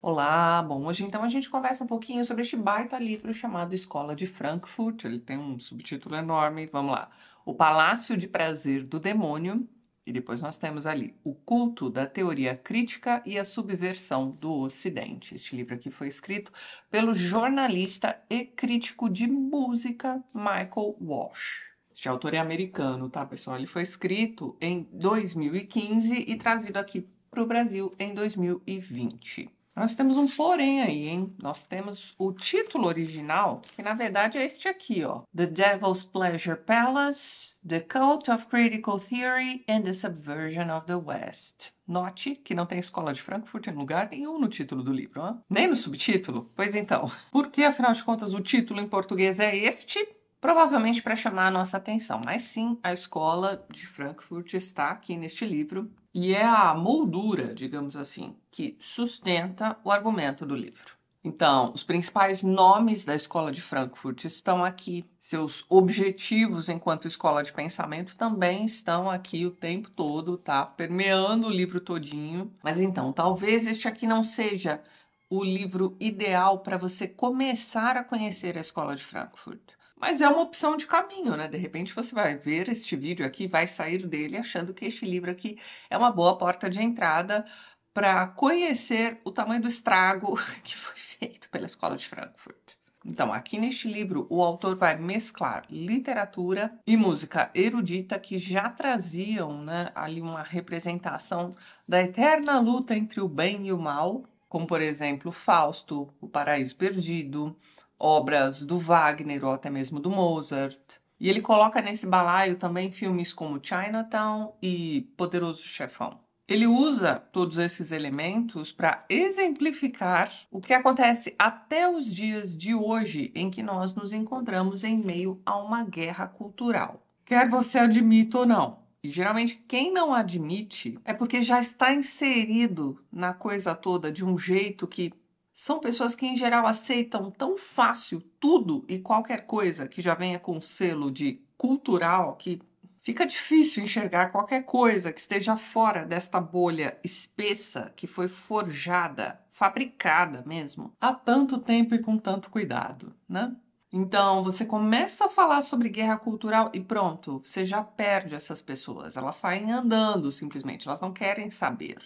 Olá, bom, hoje então a gente conversa um pouquinho sobre este baita livro chamado Escola de Frankfurt. Ele tem um subtítulo enorme. Vamos lá. O Palácio de Prazer do Demônio. E depois nós temos ali O Culto da Teoria Crítica e a Subversão do Ocidente. Este livro aqui foi escrito pelo jornalista e crítico de música Michael Walsh. Este autor é americano, tá, pessoal? Ele foi escrito em 2015 e trazido aqui para o Brasil em 2020. Nós temos um porém aí, hein? Nós temos o título original, que na verdade é este aqui, ó. The Devil's Pleasure Palace, The Cult of Critical Theory and the Subversion of the West. Note que não tem Escola de Frankfurt em lugar nenhum no título do livro, ó. Nem no subtítulo? Pois então, por que afinal de contas o título em português é este? Provavelmente para chamar a nossa atenção, mas sim, a Escola de Frankfurt está aqui neste livro e é a moldura, digamos assim, que sustenta o argumento do livro. Então, os principais nomes da Escola de Frankfurt estão aqui. Seus objetivos enquanto escola de pensamento também estão aqui o tempo todo, tá? Permeando o livro todinho. Mas então, talvez este aqui não seja o livro ideal para você começar a conhecer a Escola de Frankfurt. Mas é uma opção de caminho, né? De repente você vai ver este vídeo aqui, vai sair dele achando que este livro aqui é uma boa porta de entrada para conhecer o tamanho do estrago que foi feito pela Escola de Frankfurt. Então, aqui neste livro, o autor vai mesclar literatura e música erudita que já traziam, né, ali uma representação da eterna luta entre o bem e o mal, como, por exemplo, Fausto, O Paraíso Perdido, obras do Wagner ou até mesmo do Mozart. E ele coloca nesse balaio também filmes como Chinatown e Poderoso Chefão. Ele usa todos esses elementos para exemplificar o que acontece até os dias de hoje, em que nós nos encontramos em meio a uma guerra cultural. Quer você admita ou não. E geralmente quem não admite é porque já está inserido na coisa toda de um jeito que são pessoas que, em geral, aceitam tão fácil tudo e qualquer coisa que já venha com selo de cultural que fica difícil enxergar qualquer coisa que esteja fora desta bolha espessa que foi forjada, fabricada mesmo, há tanto tempo e com tanto cuidado, né? Então, você começa a falar sobre guerra cultural e pronto, você já perde essas pessoas. Elas saem andando simplesmente, elas não querem saber,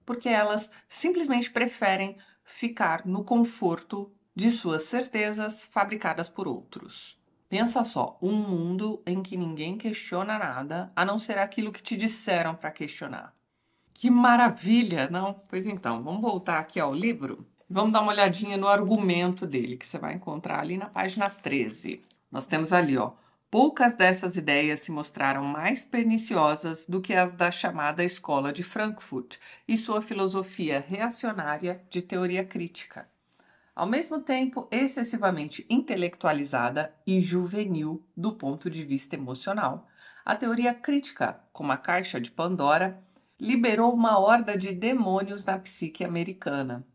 porque elas simplesmente preferem ficar no conforto de suas certezas fabricadas por outros. Pensa só, um mundo em que ninguém questiona nada, a não ser aquilo que te disseram para questionar. Que maravilha, não? Pois então, vamos voltar aqui ao livro. Vamos dar uma olhadinha no argumento dele, que você vai encontrar ali na página 13. Nós temos ali, ó. Poucas dessas ideias se mostraram mais perniciosas do que as da chamada Escola de Frankfurt e sua filosofia reacionária de teoria crítica. Ao mesmo tempo excessivamente intelectualizada e juvenil do ponto de vista emocional, a teoria crítica, como a caixa de Pandora, liberou uma horda de demônios na psique americana.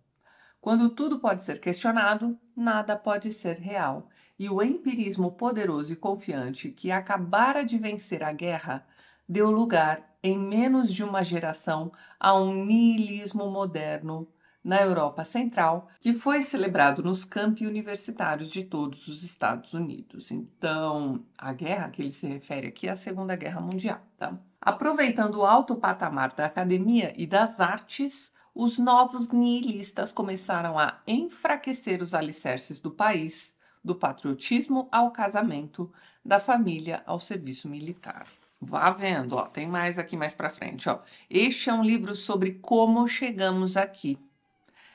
Quando tudo pode ser questionado, nada pode ser real. E o empirismo poderoso e confiante que acabara de vencer a guerra deu lugar, em menos de uma geração, a um niilismo moderno na Europa Central, que foi celebrado nos campi universitários de todos os Estados Unidos. Então, a guerra que ele se refere aqui é a Segunda Guerra Mundial, tá? Aproveitando o alto patamar da academia e das artes, os novos nihilistas começaram a enfraquecer os alicerces do país, do patriotismo ao casamento, da família ao serviço militar. Vá vendo, ó, tem mais aqui mais para frente, ó. Este é um livro sobre como chegamos aqui.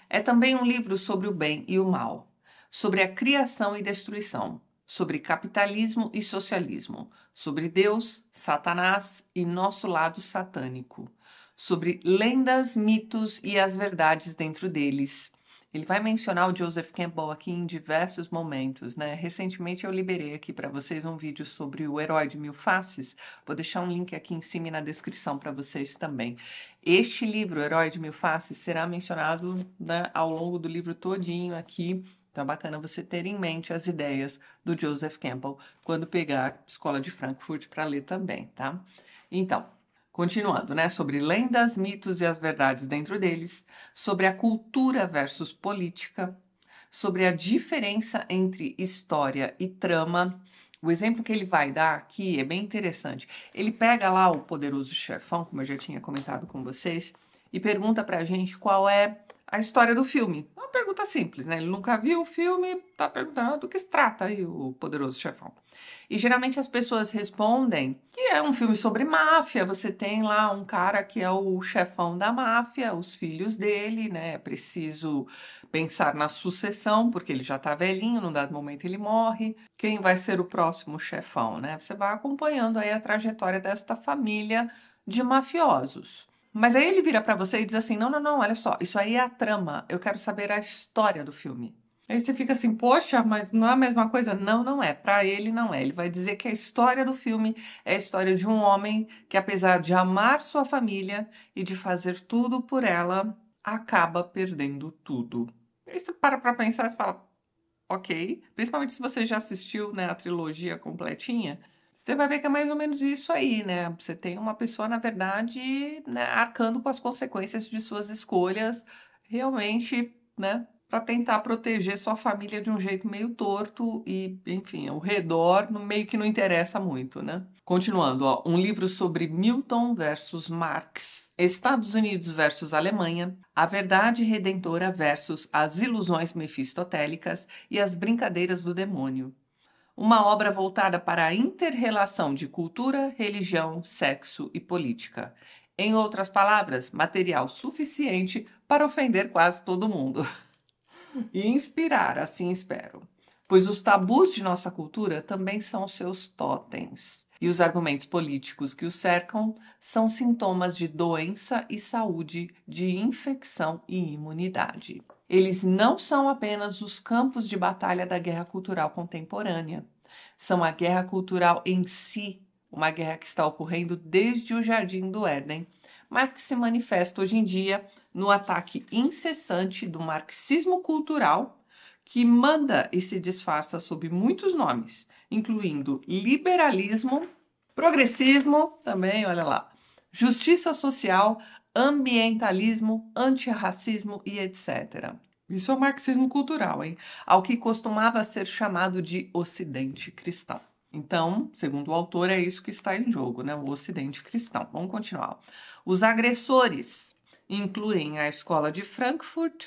É também um livro sobre o bem e o mal, sobre a criação e destruição, sobre capitalismo e socialismo, sobre Deus, Satanás e nosso lado satânico, sobre lendas, mitos e as verdades dentro deles. Ele vai mencionar o Joseph Campbell aqui em diversos momentos, né? Recentemente eu liberei aqui para vocês um vídeo sobre o Herói de Mil Faces. Vou deixar um link aqui em cima e na descrição para vocês também. Este livro, Herói de Mil Faces, será mencionado, né, ao longo do livro todinho aqui. Então é bacana você ter em mente as ideias do Joseph Campbell quando pegar Escola de Frankfurt para ler também, tá? Então, Continuando, né? Sobre lendas, mitos e as verdades dentro deles, sobre a cultura versus política, sobre a diferença entre história e trama. O exemplo que ele vai dar aqui é bem interessante. Ele pega lá o Poderoso Chefão, como eu já tinha comentado com vocês, e pergunta pra gente qual é a história do filme. Uma pergunta simples, né? Ele nunca viu o filme, tá perguntando do que se trata aí o Poderoso Chefão. E geralmente as pessoas respondem que é um filme sobre máfia. Você tem lá um cara que é o chefão da máfia, os filhos dele, né? É preciso pensar na sucessão, porque ele já tá velhinho, num dado momento ele morre. Quem vai ser o próximo chefão, né? Você vai acompanhando aí a trajetória desta família de mafiosos. Mas aí ele vira pra você e diz assim: não, não, não, olha só, isso aí é a trama, eu quero saber a história do filme. Aí você fica assim, poxa, mas não é a mesma coisa? Não, não é. Para ele, não é. Ele vai dizer que a história do filme é a história de um homem que, apesar de amar sua família e de fazer tudo por ela, acaba perdendo tudo. Aí você para pra pensar e fala, ok. Principalmente se você já assistiu, né, a trilogia completinha, você vai ver que é mais ou menos isso aí, né? Você tem uma pessoa, na verdade, né, arcando com as consequências de suas escolhas, realmente, né? Para tentar proteger sua família de um jeito meio torto e, enfim, ao redor meio que não interessa muito, né? Continuando, ó, um livro sobre Milton versus Marx, Estados Unidos versus Alemanha, A Verdade Redentora versus as Ilusões Mefistotélicas e as Brincadeiras do Demônio. Uma obra voltada para a inter-relação de cultura, religião, sexo e política. Em outras palavras, material suficiente para ofender quase todo mundo. E inspirar, assim espero. Pois os tabus de nossa cultura também são seus totens. E os argumentos políticos que os cercam são sintomas de doença e saúde, de infecção e imunidade. Eles não são apenas os campos de batalha da guerra cultural contemporânea. São a guerra cultural em si, uma guerra que está ocorrendo desde o Jardim do Éden, mas que se manifesta hoje em dia no ataque incessante do marxismo cultural, que manda e se disfarça sob muitos nomes, incluindo liberalismo, progressismo, também, olha lá, justiça social, ambientalismo, antirracismo e etc. Isso é o marxismo cultural, hein? Ao que costumava ser chamado de Ocidente cristão. Então, segundo o autor, é isso que está em jogo, né? O Ocidente cristão. Vamos continuar. Os agressores incluem a Escola de Frankfurt,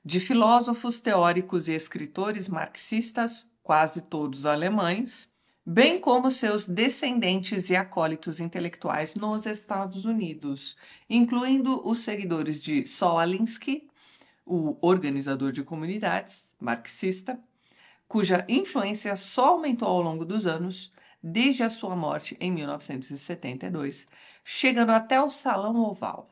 de filósofos, teóricos e escritores marxistas, quase todos alemães, bem como seus descendentes e acólitos intelectuais nos Estados Unidos, incluindo os seguidores de Saul Alinsky, o organizador de comunidades marxista, cuja influência só aumentou ao longo dos anos, desde a sua morte em 1972, chegando até o Salão Oval.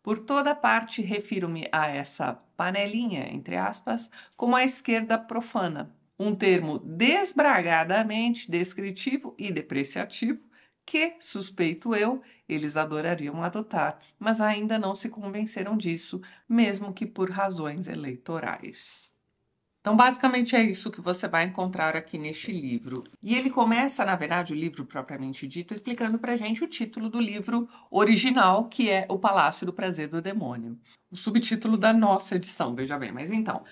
Por toda parte, refiro-me a essa panelinha, entre aspas, como a esquerda profana, um termo desbragadamente descritivo e depreciativo que, suspeito eu, eles adorariam adotar, mas ainda não se convenceram disso, mesmo que por razões eleitorais. Então, basicamente é isso que você vai encontrar aqui neste livro. E ele começa, na verdade, o livro propriamente dito, explicando pra gente o título do livro original, que é O Palácio do Prazer do Demônio. O subtítulo da nossa edição, veja bem. Mas então,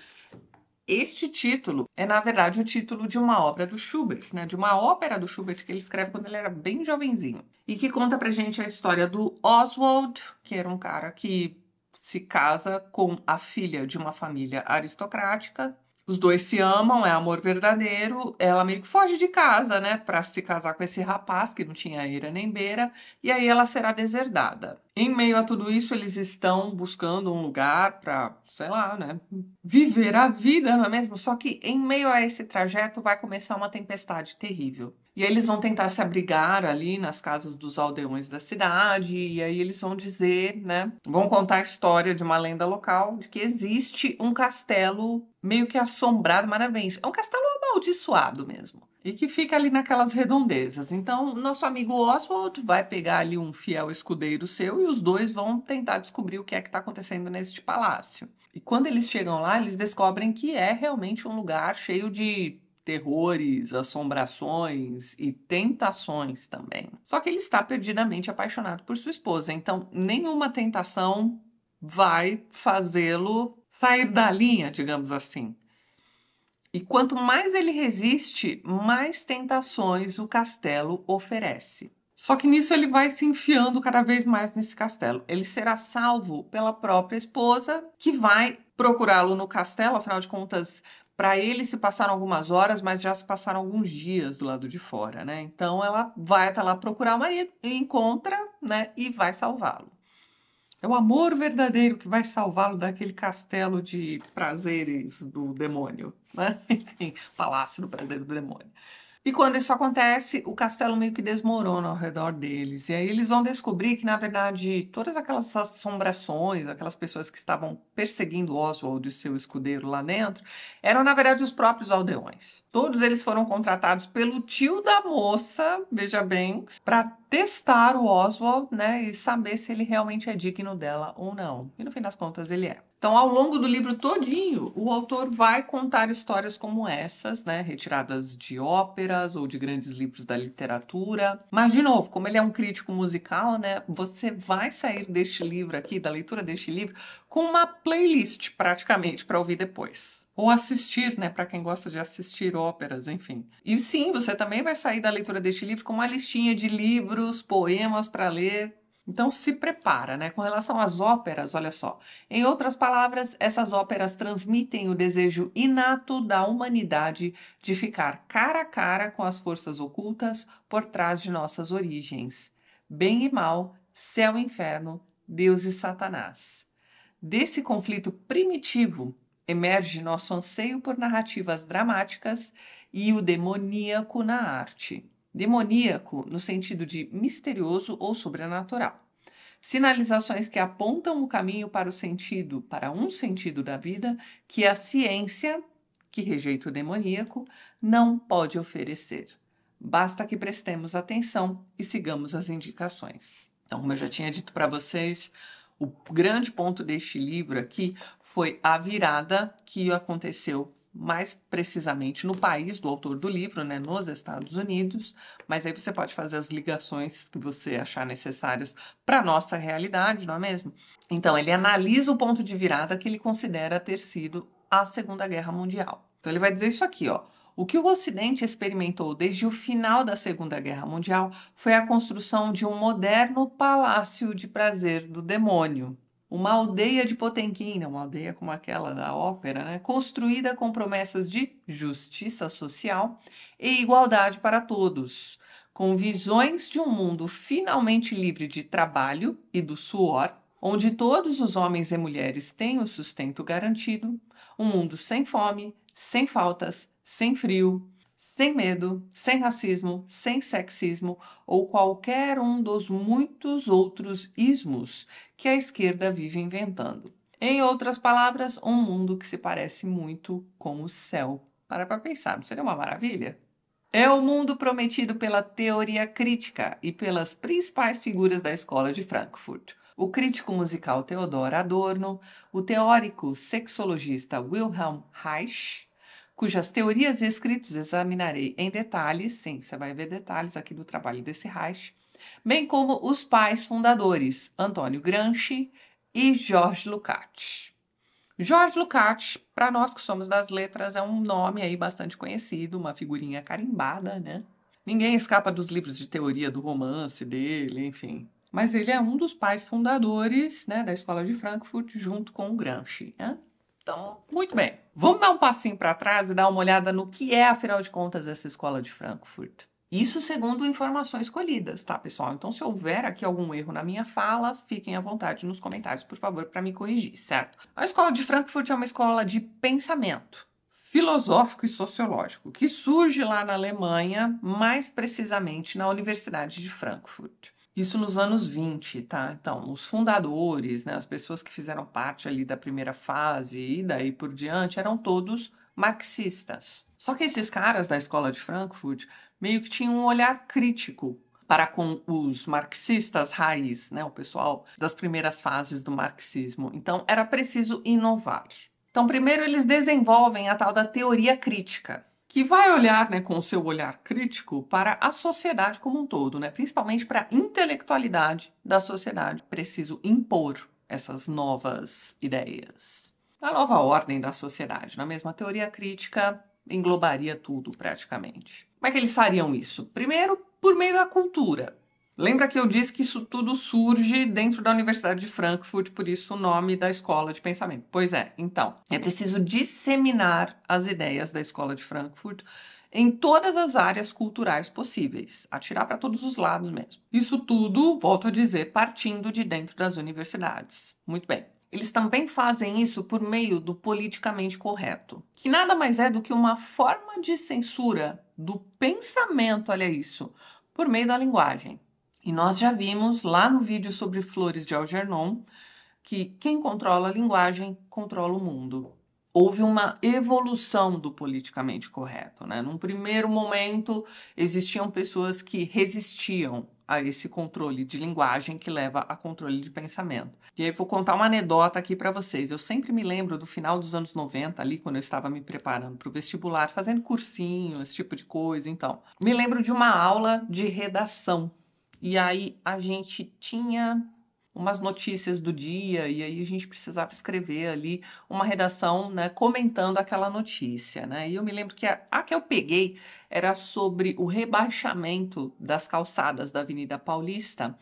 este título é, na verdade, o título de uma obra do Schubert, né? De uma ópera do Schubert que ele escreve quando ele era bem jovenzinho. E que conta pra gente a história do Oswald, que era um cara que se casa com a filha de uma família aristocrática. Os dois se amam, é amor verdadeiro. Ela meio que foge de casa, né, para se casar com esse rapaz que não tinha eira nem beira, e aí ela será deserdada. Em meio a tudo isso, eles estão buscando um lugar para, sei lá, né, viver a vida, não é mesmo? Só que em meio a esse trajeto vai começar uma tempestade terrível. E aí eles vão tentar se abrigar ali nas casas dos aldeões da cidade, e aí eles vão dizer, né, vão contar a história de uma lenda local de que existe um castelo meio que assombrado, maravilhoso. É um castelo amaldiçoado mesmo. E que fica ali naquelas redondezas. Então, nosso amigo Oswald vai pegar ali um fiel escudeiro seu e os dois vão tentar descobrir o que é que está acontecendo neste palácio. E quando eles chegam lá, eles descobrem que é realmente um lugar cheio de terrores, assombrações e tentações também. Só que ele está perdidamente apaixonado por sua esposa, então nenhuma tentação vai fazê-lo sair da linha, digamos assim. E quanto mais ele resiste, mais tentações o castelo oferece. Só que nisso ele vai se enfiando cada vez mais nesse castelo. Ele será salvo pela própria esposa, que vai procurá-lo no castelo, afinal de contas, para ele se passaram algumas horas, mas já se passaram alguns dias do lado de fora, né? Então ela vai até lá procurar o marido e encontra, né? E vai salvá-lo. É o amor verdadeiro que vai salvá-lo daquele castelo de prazeres do demônio, né? Enfim, palácio do prazer do demônio. E quando isso acontece, o castelo meio que desmorona ao redor deles. E aí eles vão descobrir que, na verdade, todas aquelas assombrações, aquelas pessoas que estavam perseguindo Oswald e seu escudeiro lá dentro, eram, na verdade, os próprios aldeões. Todos eles foram contratados pelo tio da moça, veja bem, para testar o Oswald, né, e saber se ele realmente é digno dela ou não. E no fim das contas, ele é. Então, ao longo do livro todinho, o autor vai contar histórias como essas, né, retiradas de óperas ou de grandes livros da literatura. Mas, de novo, como ele é um crítico musical, né, você vai sair deste livro aqui, da leitura deste livro, com uma playlist, praticamente, para ouvir depois. Ou assistir, né, para quem gosta de assistir óperas, enfim. E sim, você também vai sair da leitura deste livro com uma listinha de livros, poemas para ler. Então se prepara, né? Com relação às óperas, olha só. Em outras palavras, essas óperas transmitem o desejo inato da humanidade de ficar cara a cara com as forças ocultas por trás de nossas origens. Bem e mal, céu e inferno, Deus e Satanás. Desse conflito primitivo emerge nosso anseio por narrativas dramáticas e o demoníaco na arte. Demoníaco no sentido de misterioso ou sobrenatural. Sinalizações que apontam o caminho para um sentido da vida que a ciência, que rejeita o demoníaco, não pode oferecer. Basta que prestemos atenção e sigamos as indicações. Então, como eu já tinha dito para vocês, o grande ponto deste livro aqui foi a virada que aconteceu mais precisamente no país do autor do livro, né, nos Estados Unidos, mas aí você pode fazer as ligações que você achar necessárias para a nossa realidade, não é mesmo? Então, ele analisa o ponto de virada que ele considera ter sido a Segunda Guerra Mundial. Então, ele vai dizer isso aqui, ó. O que o Ocidente experimentou desde o final da Segunda Guerra Mundial foi a construção de um moderno palácio de prazer do demônio. Uma aldeia de Potemkin, uma aldeia como aquela da ópera, né? Construída com promessas de justiça social e igualdade para todos, com visões de um mundo finalmente livre de trabalho e do suor, onde todos os homens e mulheres têm o sustento garantido, um mundo sem fome, sem faltas, sem frio, sem medo, sem racismo, sem sexismo ou qualquer um dos muitos outros ismos que a esquerda vive inventando. Em outras palavras, um mundo que se parece muito com o céu. Para pensar, não seria uma maravilha? É o mundo prometido pela teoria crítica e pelas principais figuras da escola de Frankfurt. O crítico musical Theodor Adorno, o teórico sexologista Wilhelm Reich, cujas teorias e escritos examinarei em detalhes, sim, você vai ver detalhes aqui do trabalho desse Reich, bem como os pais fundadores, Antônio Gramsci e Georges Lukács. Georges Lukács, para nós que somos das letras, é um nome aí bastante conhecido, uma figurinha carimbada, né? Ninguém escapa dos livros de teoria do romance dele, enfim. Mas ele é um dos pais fundadores, né, da Escola de Frankfurt, junto com o Gramsci, né? Então, muito bem. Vamos dar um passinho para trás e dar uma olhada no que é, afinal de contas, essa Escola de Frankfurt. Isso segundo informações colhidas, tá, pessoal? Então, se houver aqui algum erro na minha fala, fiquem à vontade nos comentários, por favor, para me corrigir, certo? A Escola de Frankfurt é uma escola de pensamento filosófico e sociológico, que surge lá na Alemanha, mais precisamente na Universidade de Frankfurt. Isso nos anos 20, tá? Então, os fundadores, né, as pessoas que fizeram parte ali da primeira fase e daí por diante, eram todos marxistas. Só que esses caras da Escola de Frankfurt meio que tinham um olhar crítico para com os marxistas raiz, né, o pessoal das primeiras fases do marxismo. Então, era preciso inovar. Então, primeiro eles desenvolvem a tal da teoria crítica. que vai olhar, né, com o seu olhar crítico para a sociedade como um todo, né, principalmente para a intelectualidade da sociedade. Preciso impor essas novas ideias. A nova ordem da sociedade, na mesma teoria crítica, englobaria tudo praticamente. Como é que eles fariam isso? Primeiro, por meio da cultura. Lembra que eu disse que isso tudo surge dentro da Universidade de Frankfurt, por isso o nome da escola de pensamento. Pois é, então, é preciso disseminar as ideias da escola de Frankfurt em todas as áreas culturais possíveis, atirar para todos os lados mesmo. Isso tudo, volto a dizer, partindo de dentro das universidades. Muito bem. Eles também fazem isso por meio do politicamente correto, que nada mais é do que uma forma de censura do pensamento, olha isso, por meio da linguagem. E nós já vimos lá no vídeo sobre Flores de Algernon que quem controla a linguagem controla o mundo. Houve uma evolução do politicamente correto, né? Num primeiro momento, existiam pessoas que resistiam a esse controle de linguagem que leva a controle de pensamento. E aí vou contar uma anedota aqui para vocês. Eu sempre me lembro do final dos anos 90, ali quando eu estava me preparando para o vestibular, fazendo cursinho, esse tipo de coisa. Então, me lembro de uma aula de redação. E aí a gente tinha umas notícias do dia e aí a gente precisava escrever ali uma redação, né, comentando aquela notícia, né? E eu me lembro que a que eu peguei era sobre o rebaixamento das calçadas da Avenida Paulista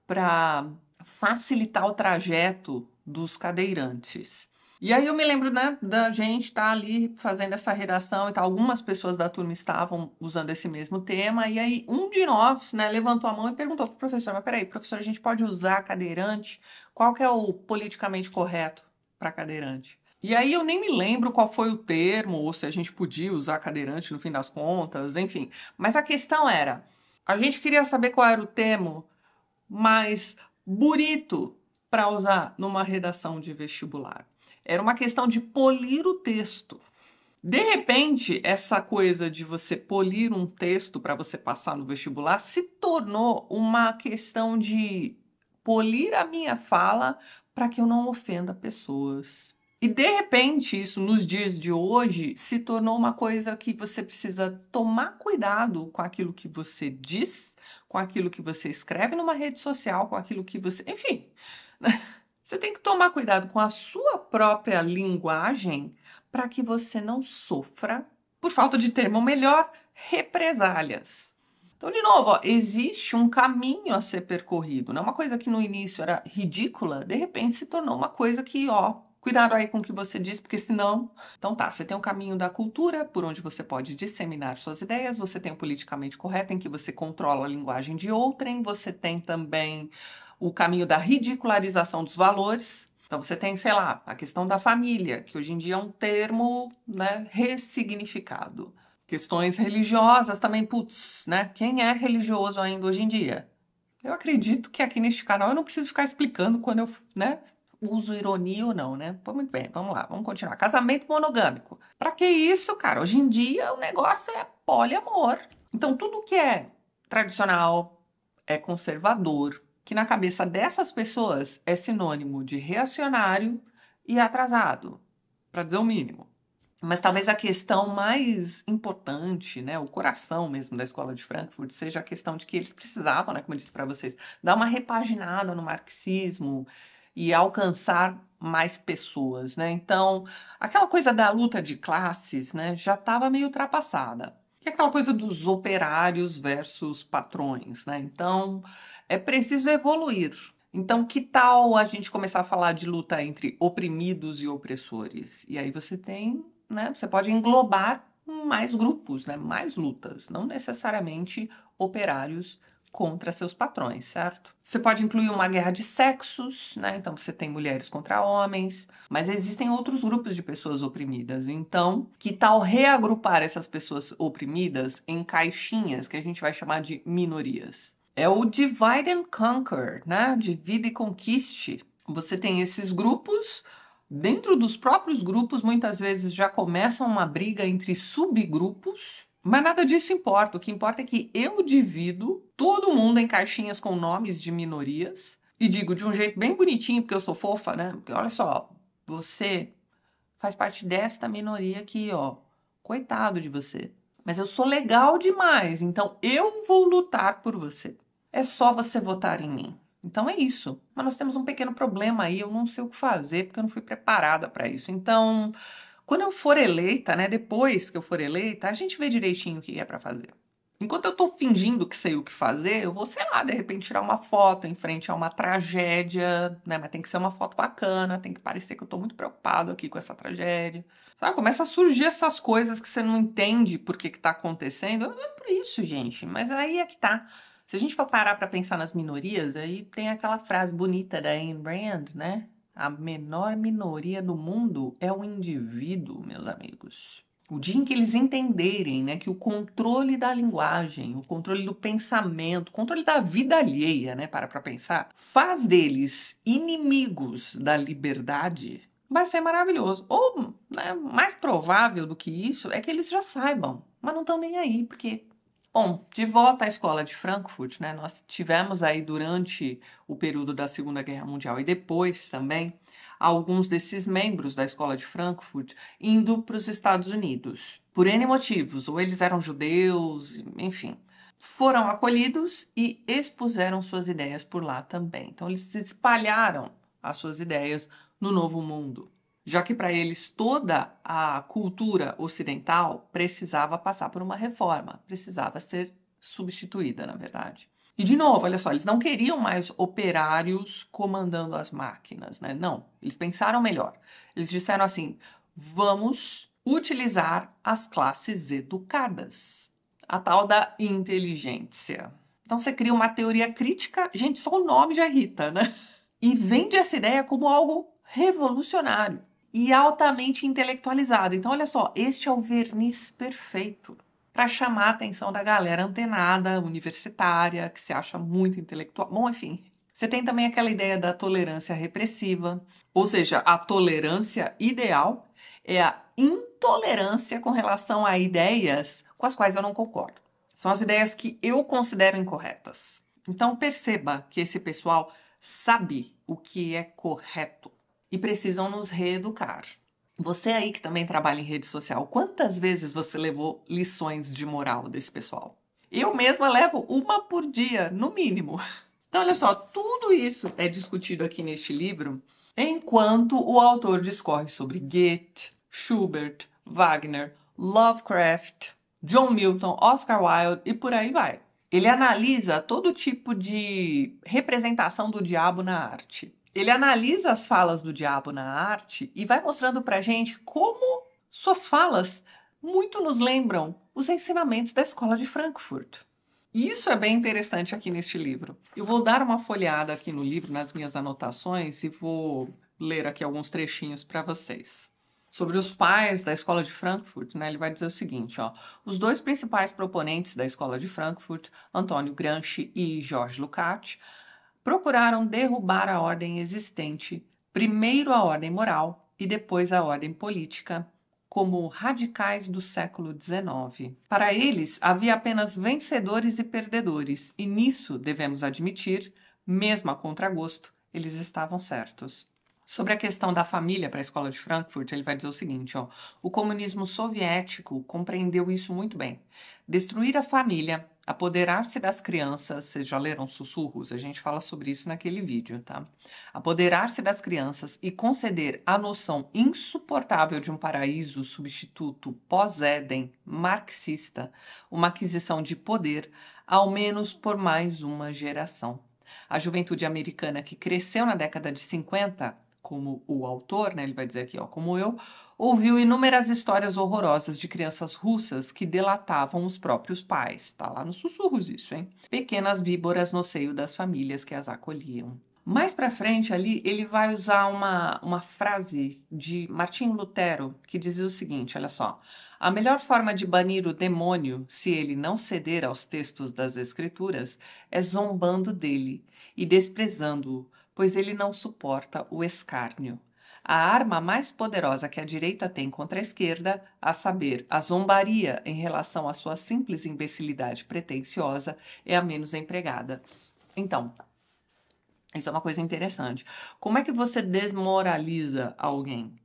para facilitar o trajeto dos cadeirantes. E aí eu me lembro, né, da gente estar ali fazendo essa redação e tal. Algumas pessoas da turma estavam usando esse mesmo tema. E aí um de nós, né, levantou a mão e perguntou para o professor: mas peraí, professor, a gente pode usar cadeirante? Qual que é o politicamente correto para cadeirante? E aí eu nem me lembro qual foi o termo, ou se a gente podia usar cadeirante no fim das contas, enfim. Mas a questão era, a gente queria saber qual era o termo mais bonito para usar numa redação de vestibular. Era uma questão de polir o texto. De repente, essa coisa de você polir um texto para você passar no vestibular se tornou uma questão de polir a minha fala para que eu não ofenda pessoas. E de repente, isso nos dias de hoje se tornou uma coisa que você precisa tomar cuidado com aquilo que você diz, com aquilo que você escreve numa rede social, com aquilo que você. Enfim. Você tem que tomar cuidado com a sua própria linguagem para que você não sofra, por falta de termo melhor, represálias. Então, de novo, ó, existe um caminho a ser percorrido. Não é uma coisa que no início era ridícula, de repente se tornou uma coisa que, ó, cuidado aí com o que você diz, porque senão... Então tá, você tem o caminho da cultura, por onde você pode disseminar suas ideias, você tem o politicamente correto, em que você controla a linguagem de outrem, você tem também o caminho da ridicularização dos valores. Então você tem, sei lá, a questão da família, que hoje em dia é um termo, né, ressignificado. Questões religiosas também, putz, né? Quem é religioso ainda hoje em dia? Eu acredito que aqui neste canal eu não preciso ficar explicando quando eu, né, uso ironia ou não, né? Pô, muito bem, vamos lá, vamos continuar. Casamento monogâmico. Pra que isso, cara? Hoje em dia o negócio é poliamor. Então tudo que é tradicional, é conservador, que na cabeça dessas pessoas é sinônimo de reacionário e atrasado, para dizer o mínimo. Mas talvez a questão mais importante, né, o coração mesmo da escola de Frankfurt, seja a questão de que eles precisavam, né, como eu disse para vocês, dar uma repaginada no marxismo e alcançar mais pessoas, né? Então, aquela coisa da luta de classes, né, já estava meio ultrapassada. Que é aquela coisa dos operários versus patrões, né? Então, é preciso evoluir. Então, que tal a gente começar a falar de luta entre oprimidos e opressores? E aí você tem, né? Você pode englobar mais grupos, né? Mais lutas, não necessariamente operários contra seus patrões, certo? Você pode incluir uma guerra de sexos, né? Então você tem mulheres contra homens, mas existem outros grupos de pessoas oprimidas. Então, que tal reagrupar essas pessoas oprimidas em caixinhas que a gente vai chamar de minorias? É o divide and conquer, né? Divide e conquiste. Você tem esses grupos. Dentro dos próprios grupos, muitas vezes já começa uma briga entre subgrupos, mas nada disso importa. O que importa é que eu divido todo mundo em caixinhas com nomes de minorias e digo de um jeito bem bonitinho, porque eu sou fofa, né? Porque olha só, você faz parte desta minoria aqui, ó, Coitado de você. Mas eu sou legal demais, então eu vou lutar por você. É só você votar em mim. Então é isso. Mas nós temos um pequeno problema aí, eu não sei o que fazer, porque eu não fui preparada para isso. Então, quando eu for eleita, né, depois que eu for eleita, a gente vê direitinho o que é para fazer. Enquanto eu tô fingindo que sei o que fazer, eu vou, sei lá, de repente tirar uma foto em frente a uma tragédia, né? Mas tem que ser uma foto bacana, tem que parecer que eu tô muito preocupado aqui com essa tragédia. Sabe? Começa a surgir essas coisas que você não entende por que que tá acontecendo. É por isso, gente. Mas aí é que tá. Se a gente for parar pra pensar nas minorias, aí tem aquela frase bonita da Ayn Rand, né? A menor minoria do mundo é o indivíduo, meus amigos. O dia em que eles entenderem, né, que o controle da linguagem, o controle do pensamento, o controle da vida alheia, né, para pensar, faz deles inimigos da liberdade, vai ser maravilhoso. Ou, né, mais provável do que isso é que eles já saibam, mas não estão nem aí, porque... Bom, de volta à escola de Frankfurt, né, nós tivemos aí durante o período da Segunda Guerra Mundial e depois também, alguns desses membros da escola de Frankfurt indo para os Estados Unidos. Por N motivos, ou eles eram judeus, enfim. Foram acolhidos e expuseram suas ideias por lá também. Então, eles espalharam as suas ideias no Novo Mundo, já que para eles toda a cultura ocidental precisava passar por uma reforma, precisava ser substituída, na verdade. E, de novo, olha só, eles não queriam mais operários comandando as máquinas, né? Não, eles pensaram melhor. Eles disseram assim, vamos utilizar as classes educadas. A tal da inteligência. Então, você cria uma teoria crítica, gente, só o nome já irrita, né? E vende essa ideia como algo revolucionário e altamente intelectualizado. Então, olha só, este é o verniz perfeito para chamar a atenção da galera antenada, universitária, que se acha muito intelectual. Bom, enfim, você tem também aquela ideia da tolerância repressiva, ou seja, a tolerância ideal é a intolerância com relação a ideias com as quais eu não concordo. São as ideias que eu considero incorretas. Então, perceba que esse pessoal sabe o que é correto e precisam nos reeducar. Você aí que também trabalha em rede social, quantas vezes você levou lições de moral desse pessoal? Eu mesma levo uma por dia, no mínimo. Então, olha só, tudo isso é discutido aqui neste livro, enquanto o autor discorre sobre Goethe, Schubert, Wagner, Lovecraft, John Milton, Oscar Wilde e por aí vai. Ele analisa todo tipo de representação do diabo na arte. Ele analisa as falas do diabo na arte e vai mostrando pra gente como suas falas muito nos lembram os ensinamentos da escola de Frankfurt. Isso é bem interessante aqui neste livro. Eu vou dar uma folheada aqui no livro, nas minhas anotações, e vou ler aqui alguns trechinhos para vocês. Sobre os pais da escola de Frankfurt, né, ele vai dizer o seguinte, ó, os dois principais proponentes da escola de Frankfurt, Antônio Gramsci e Georges Lukács, procuraram derrubar a ordem existente, primeiro a ordem moral e depois a ordem política, como radicais do século XIX. Para eles, havia apenas vencedores e perdedores, e nisso, devemos admitir, mesmo a contragosto, eles estavam certos. Sobre a questão da família para a escola de Frankfurt, ele vai dizer o seguinte, ó, o comunismo soviético compreendeu isso muito bem. Destruir a família, apoderar-se das crianças, vocês já leram Sussurros? A gente fala sobre isso naquele vídeo, tá? Apoderar-se das crianças e conceder a noção insuportável de um paraíso substituto pós-Éden marxista, uma aquisição de poder, ao menos por mais uma geração. A juventude americana que cresceu na década de 50, como o autor, né, ele vai dizer aqui, ó, como eu, ouviu inúmeras histórias horrorosas de crianças russas que delatavam os próprios pais. Tá lá nos Sussurros isso, hein? Pequenas víboras no seio das famílias que as acolhiam. Mais pra frente ali, ele vai usar uma frase de Martinho Lutero que dizia o seguinte, olha só. A melhor forma de banir o demônio, se ele não ceder aos textos das Escrituras, é zombando dele e desprezando-o, pois ele não suporta o escárnio. A arma mais poderosa que a direita tem contra a esquerda, a saber, a zombaria em relação à sua simples imbecilidade pretensiosa, é a menos empregada. Então, isso é uma coisa interessante. Como é que você desmoraliza alguém?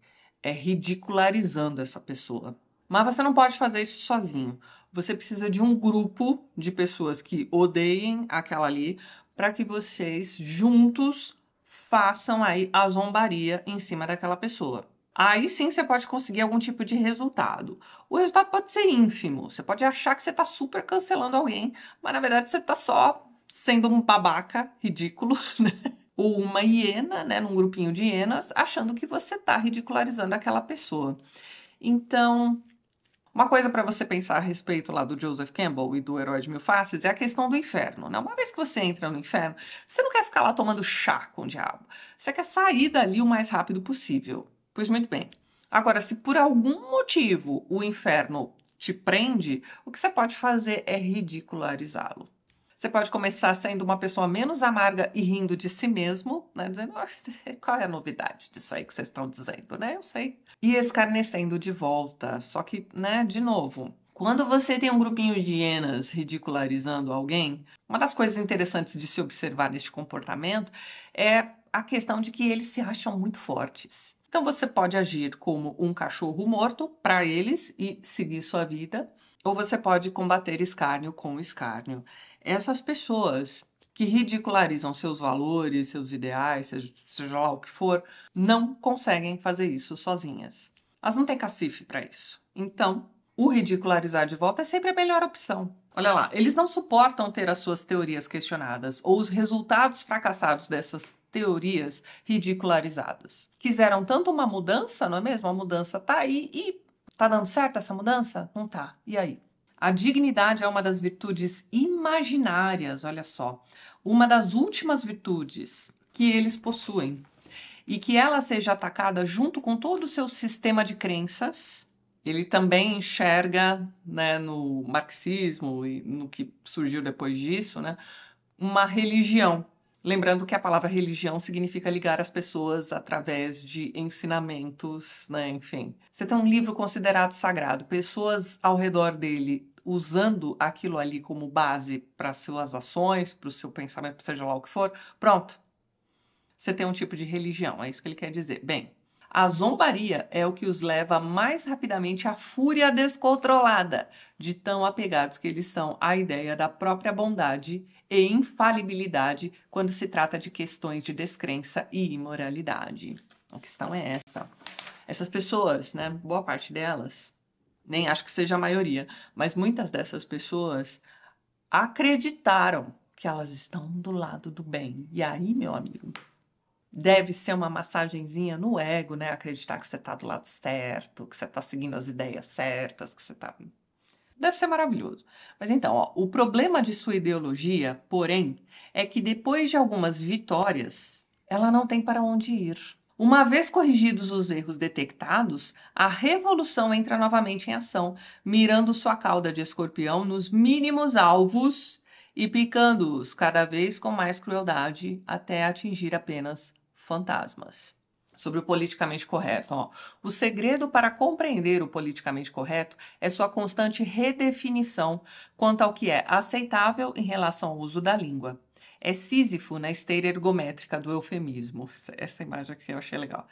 É ridicularizando essa pessoa. Mas você não pode fazer isso sozinho. Você precisa de um grupo de pessoas que odeiem aquela ali para que vocês juntos façam aí a zombaria em cima daquela pessoa. Aí sim você pode conseguir algum tipo de resultado. O resultado pode ser ínfimo. Você pode achar que você está super cancelando alguém, mas na verdade você está só sendo um babaca ridículo, né? Ou uma hiena, né, num grupinho de hienas, achando que você está ridicularizando aquela pessoa. Então, uma coisa para você pensar a respeito lá do Joseph Campbell e do Herói de Mil Faces é a questão do inferno, né? Uma vez que você entra no inferno, você não quer ficar lá tomando chá com o diabo. Você quer sair dali o mais rápido possível. Pois muito bem. Agora, se por algum motivo o inferno te prende, o que você pode fazer é ridicularizá-lo. Você pode começar sendo uma pessoa menos amarga e rindo de si mesmo, né? Dizendo, qual é a novidade disso aí que vocês estão dizendo, né? Eu sei. E escarnecendo de volta. Só que, né, de novo, quando você tem um grupinho de hienas ridicularizando alguém, uma das coisas interessantes de se observar neste comportamento é a questão de que eles se acham muito fortes. Então você pode agir como um cachorro morto para eles e seguir sua vida, ou você pode combater escárnio com escárnio. Essas pessoas que ridicularizam seus valores, seus ideais, seja lá o que for, não conseguem fazer isso sozinhas. Elas não têm cacife para isso. Então, o ridicularizar de volta é sempre a melhor opção. Olha lá, eles não suportam ter as suas teorias questionadas ou os resultados fracassados dessas teorias ridicularizadas. Quiseram tanto uma mudança, não é mesmo? A mudança tá aí e tá dando certo essa mudança? Não tá. E aí? A dignidade é uma das virtudes imaginárias, olha só, uma das últimas virtudes que eles possuem. E que ela seja atacada junto com todo o seu sistema de crenças. Ele também enxerga, né, no marxismo e no que surgiu depois disso, né, uma religião. Lembrando que a palavra religião significa ligar as pessoas através de ensinamentos, né, enfim. Você tem um livro considerado sagrado, pessoas ao redor dele usando aquilo ali como base para suas ações, para o seu pensamento, seja lá o que for, pronto. Você tem um tipo de religião, é isso que ele quer dizer. Bem, a zombaria é o que os leva mais rapidamente à fúria descontrolada, de tão apegados que eles são à ideia da própria bondade e infalibilidade quando se trata de questões de descrença e imoralidade. A questão é essa. Essas pessoas, né, boa parte delas, nem acho que seja a maioria, mas muitas dessas pessoas acreditaram que elas estão do lado do bem. E aí, meu amigo, deve ser uma massagenzinha no ego, né? Acreditar que você tá do lado certo, que você tá seguindo as ideias certas, que você tá... Deve ser maravilhoso. Mas então, ó, o problema de sua ideologia, porém, é que depois de algumas vitórias, ela não tem para onde ir. Uma vez corrigidos os erros detectados, a revolução entra novamente em ação, mirando sua cauda de escorpião nos mínimos alvos e picando-os cada vez com mais crueldade até atingir apenas fantasmas. Sobre o politicamente correto, ó. O segredo para compreender o politicamente correto é sua constante redefinição quanto ao que é aceitável em relação ao uso da língua. É Sísifo na esteira ergométrica do eufemismo. Essa imagem aqui eu achei legal.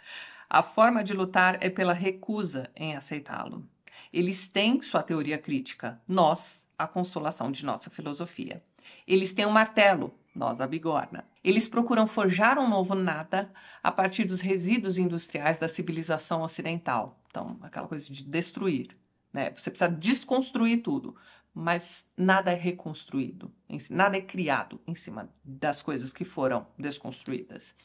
A forma de lutar é pela recusa em aceitá-lo. Eles têm sua teoria crítica, nós, a consolação de nossa filosofia. Eles têm um martelo, nós a bigorna. Eles procuram forjar um novo nada a partir dos resíduos industriais da civilização ocidental. Então, aquela coisa de destruir, né? Você precisa desconstruir tudo, mas nada é reconstruído, nada é criado em cima das coisas que foram desconstruídas.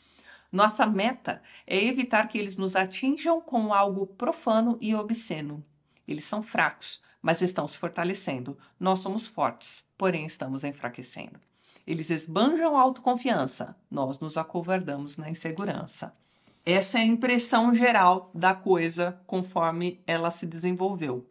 Nossa meta é evitar que eles nos atinjam com algo profano e obsceno. Eles são fracos, mas estão se fortalecendo. Nós somos fortes, porém estamos enfraquecendo. Eles esbanjam a autoconfiança, nós nos acovardamos na insegurança. Essa é a impressão geral da coisa conforme ela se desenvolveu.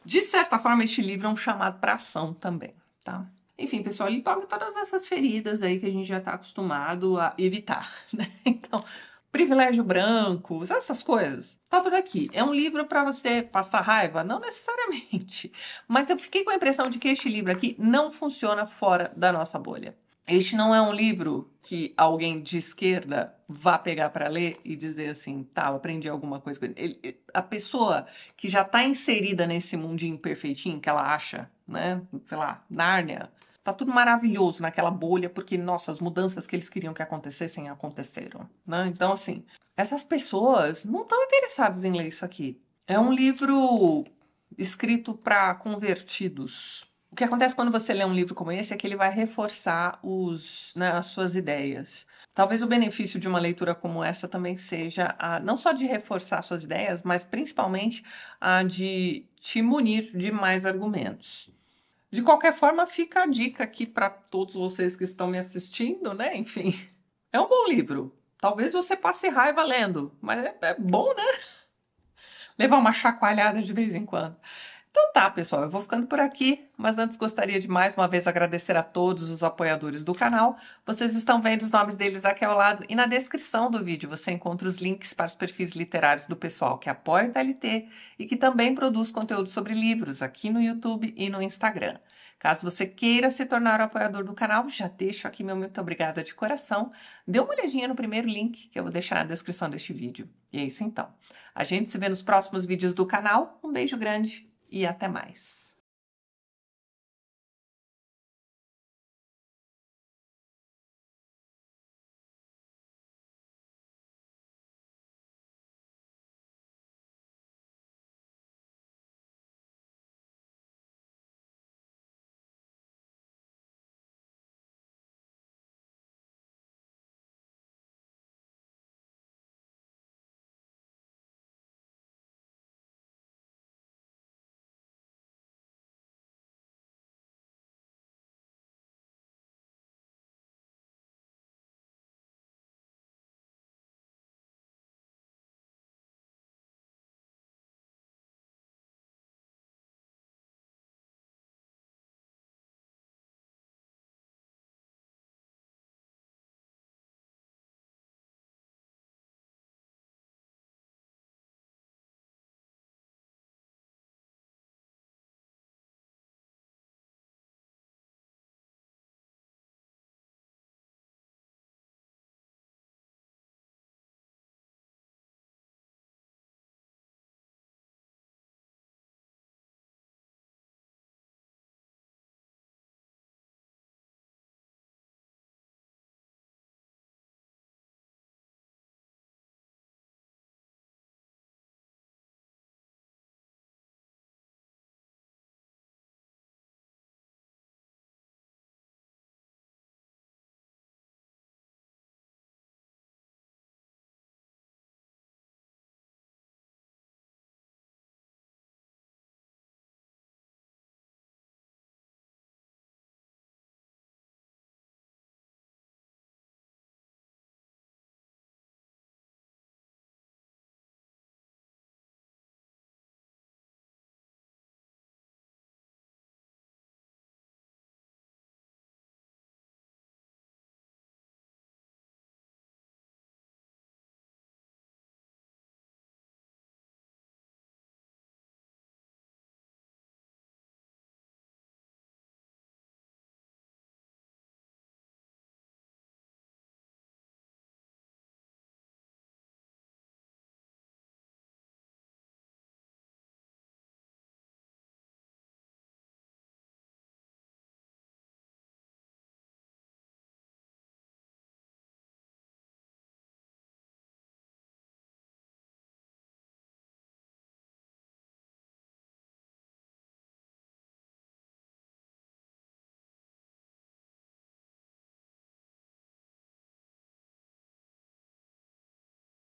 De certa forma, este livro é um chamado para ação também, tá? Enfim, pessoal, ele toca todas essas feridas aí que a gente já está acostumado a evitar, né? Então, privilégio branco, essas coisas, tá tudo aqui. É um livro para você passar raiva? Não necessariamente. Mas eu fiquei com a impressão de que este livro aqui não funciona fora da nossa bolha. Este não é um livro que alguém de esquerda vá pegar para ler e dizer assim, tá, eu aprendi alguma coisa com ele. A pessoa que já está inserida nesse mundinho perfeitinho que ela acha, né, sei lá, Nárnia, tá tudo maravilhoso naquela bolha porque, nossa, as mudanças que eles queriam que acontecessem aconteceram, né? Então, assim, essas pessoas não estão interessadas em ler isso aqui. É um livro escrito para convertidos. O que acontece quando você lê um livro como esse é que ele vai reforçar as suas ideias. Talvez o benefício de uma leitura como essa também seja não só de reforçar suas ideias, mas principalmente a de te munir de mais argumentos. De qualquer forma, fica a dica aqui para todos vocês que estão me assistindo, né? Enfim, é um bom livro. Talvez você passe raiva lendo, mas é bom, né? Levar uma chacoalhada de vez em quando. Então tá, pessoal, eu vou ficando por aqui, mas antes gostaria de mais uma vez agradecer a todos os apoiadores do canal. Vocês estão vendo os nomes deles aqui ao lado e na descrição do vídeo você encontra os links para os perfis literários do pessoal que apoia o TLT e que também produz conteúdo sobre livros aqui no YouTube e no Instagram. Caso você queira se tornar um apoiador do canal, já deixo aqui meu muito obrigada de coração. Dê uma olhadinha no primeiro link que eu vou deixar na descrição deste vídeo. E é isso então. A gente se vê nos próximos vídeos do canal. Um beijo grande e até mais.